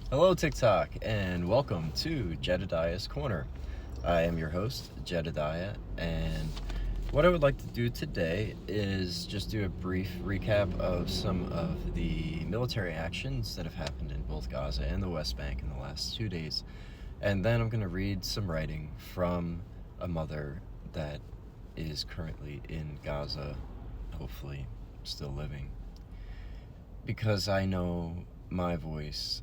Hello, TikTok, and welcome to Jedediah's Corner. I am your host, Jedediah, and what I would like to do today is just do a brief recap of some of the military actions that have happened in both Gaza and the West Bank in the last 2 days. And then I'm going to read some writing from a mother that is currently in Gaza, hopefully still living, because I know my voice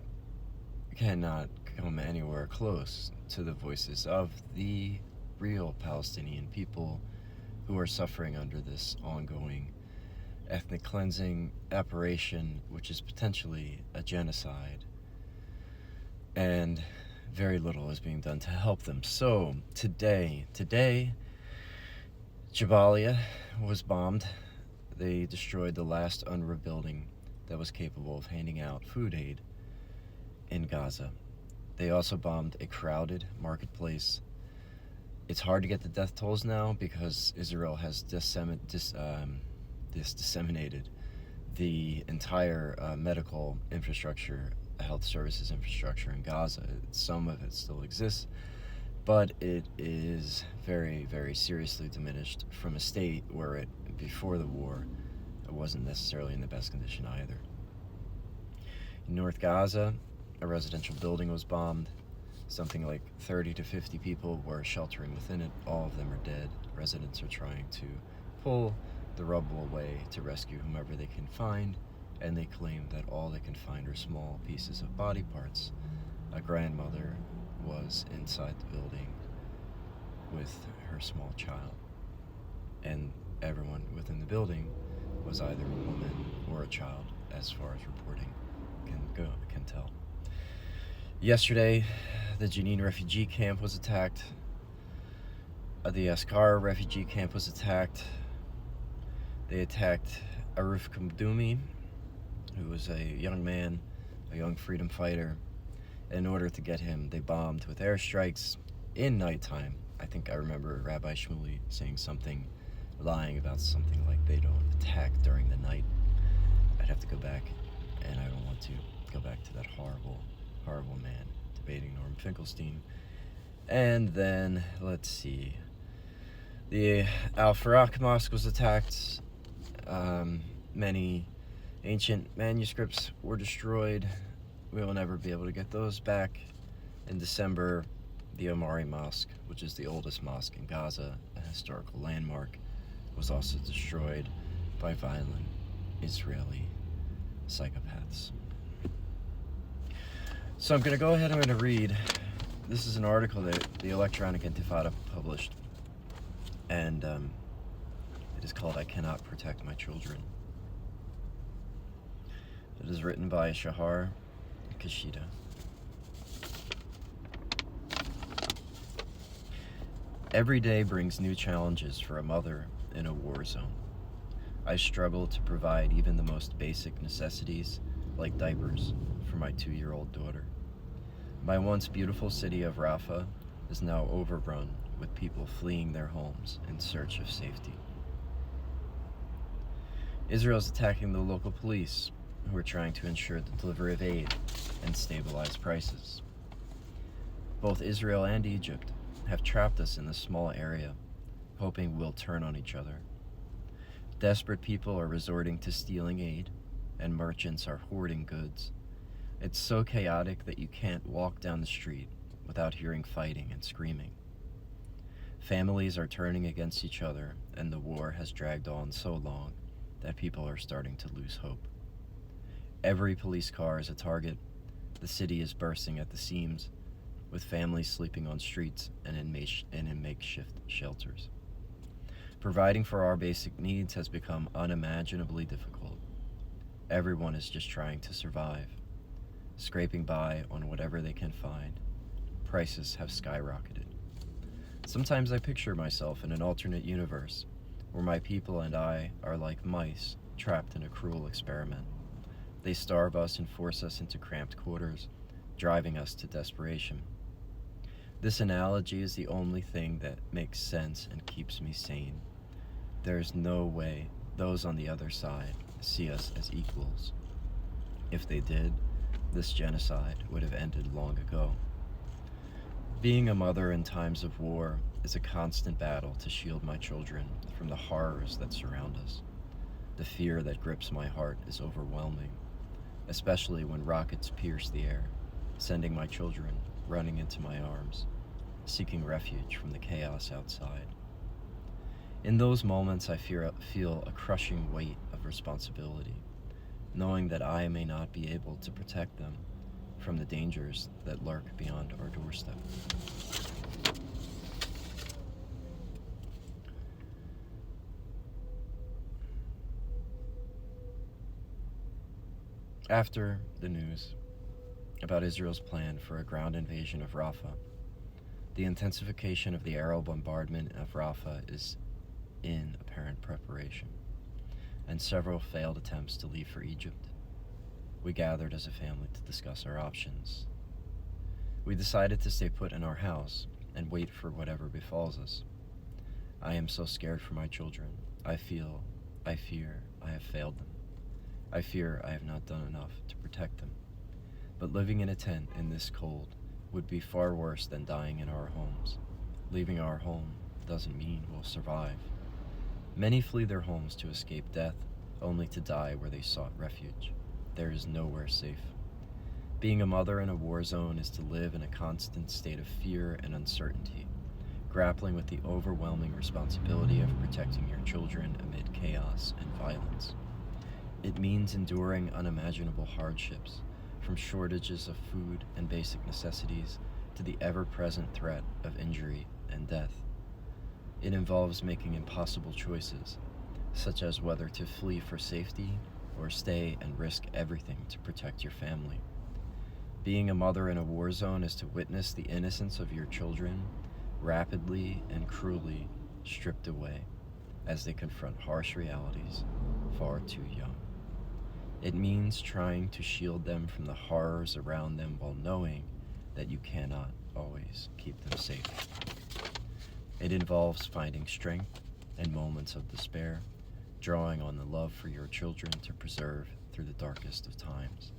cannot come anywhere close to the voices of the real Palestinian people who are suffering under this ongoing ethnic cleansing operation, which is potentially a genocide, and very little is being done to help them. So today, Jabalia was bombed. They destroyed the last UNRWA building that was capable of handing out food aid in Gaza. They also bombed a crowded marketplace. It's hard to get the death tolls now because Israel has disseminated the entire medical infrastructure, health services infrastructure in Gaza. Some of it still exists, but it is very, very seriously diminished from a state where it, before the war, it wasn't necessarily in the best condition either. In North Gaza, a residential building was bombed. Something like 30 to 50 people were sheltering within it. All of them are dead. Residents are trying to pull the rubble away to rescue whomever they can find, and they claim that all they can find are small pieces of body parts. A grandmother was inside the building with her small child, and everyone within the building was either a woman or a child, as far as reporting can tell. Yesterday, the Jenin refugee camp was attacked. The Askar refugee camp was attacked. They attacked Aruf Kamdoumi, who was a young man, a young freedom fighter. In order to get him, they bombed with airstrikes in nighttime. I think I remember Rabbi Shmuley saying something, lying about something like they don't attack during the night. I'd have to go back, and I don't want to go back to that horrible man debating Norm Finkelstein. And then, let's see, the Al Farak Mosque was attacked. Many ancient manuscripts were destroyed. We will never be able to get those back. In December, the Omari Mosque, which is the oldest mosque in Gaza, a historical landmark, was also destroyed by violent Israeli psychopaths. So I'm going to go ahead and I'm going to read. This is an article that the Electronic Intifada published, and it is called "I Cannot Protect My Children." It is written by Shahar Kashida. Every day brings new challenges for a mother in a war zone. I struggle to provide even the most basic necessities, like diapers, for my 2-year-old daughter. My once beautiful city of Rafah is now overrun with people fleeing their homes in search of safety. Israel is attacking the local police, who are trying to ensure the delivery of aid and stabilize prices. Both Israel and Egypt have trapped us in this small area, hoping we'll turn on each other. Desperate people are resorting to stealing aid, and merchants are hoarding goods. It's so chaotic that you can't walk down the street without hearing fighting and screaming. Families are turning against each other, and the war has dragged on so long that people are starting to lose hope. Every police car is a target. The city is bursting at the seams, with families sleeping on streets and in makeshift shelters. Providing for our basic needs has become unimaginably difficult. Everyone is just trying to survive, scraping by on whatever they can find. Prices have skyrocketed. Sometimes I picture myself in an alternate universe where my people and I are like mice trapped in a cruel experiment. They starve us and force us into cramped quarters, driving us to desperation. This analogy is the only thing that makes sense and keeps me sane. There is no way those on the other side see us as equals. If they did, this genocide would have ended long ago. Being a mother in times of war is a constant battle to shield my children from the horrors that surround us. The fear that grips my heart is overwhelming, especially when rockets pierce the air, sending my children running into my arms, seeking refuge from the chaos outside. In those moments, I feel a crushing weight of responsibility, knowing that I may not be able to protect them from the dangers that lurk beyond our doorstep. After the news about Israel's plan for a ground invasion of Rafah, the intensification of the aerial bombardment of Rafah is in apparent preparation, and several failed attempts to leave for Egypt. We gathered as a family to discuss our options. We decided to stay put in our house and wait for whatever befalls us. I am so scared for my children. I fear I have failed them. I fear I have not done enough to protect them. But living in a tent in this cold would be far worse than dying in our homes. Leaving our home doesn't mean we'll survive. Many flee their homes to escape death, only to die where they sought refuge. There is nowhere safe. Being a mother in a war zone is to live in a constant state of fear and uncertainty, grappling with the overwhelming responsibility of protecting your children amid chaos and violence. It means enduring unimaginable hardships, from shortages of food and basic necessities to the ever-present threat of injury and death. It involves making impossible choices, such as whether to flee for safety or stay and risk everything to protect your family. Being a mother in a war zone is to witness the innocence of your children rapidly and cruelly stripped away as they confront harsh realities far too young. It means trying to shield them from the horrors around them while knowing that you cannot always keep them safe. It involves finding strength in moments of despair, drawing on the love for your children to preserve through the darkest of times.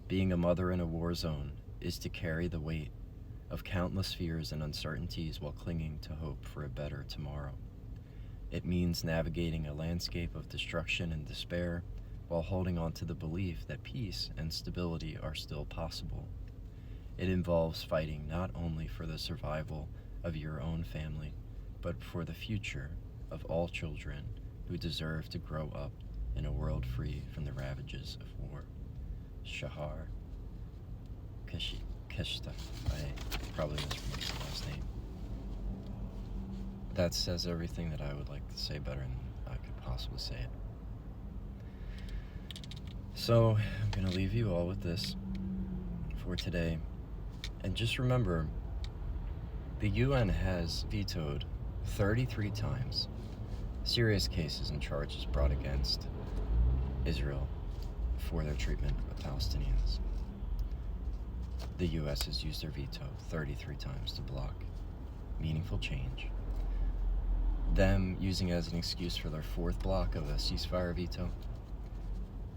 Being a mother in a war zone is to carry the weight of countless fears and uncertainties while clinging to hope for a better tomorrow. It means navigating a landscape of destruction and despair while holding on to the belief that peace and stability are still possible. It involves fighting not only for the survival of your own family, but for the future of all children who deserve to grow up in a world free from the ravages of war. Shahar Keshta. I probably mispronounced the last name. That says everything that I would like to say better than I could possibly say it. So, I'm going to leave you all with this for today. And just remember, the UN has vetoed 33 times serious cases and charges brought against Israel for their treatment of Palestinians. The US has used their veto 33 times to block meaningful change. Them using as an excuse for their fourth block of a ceasefire veto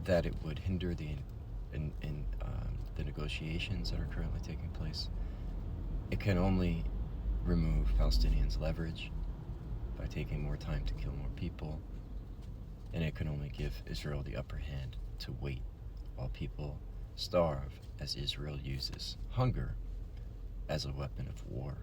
that it would hinder the negotiations that are currently taking place. It can only remove Palestinians' leverage by taking more time to kill more people, and it can only give Israel the upper hand to wait while people starve as Israel uses hunger as a weapon of war.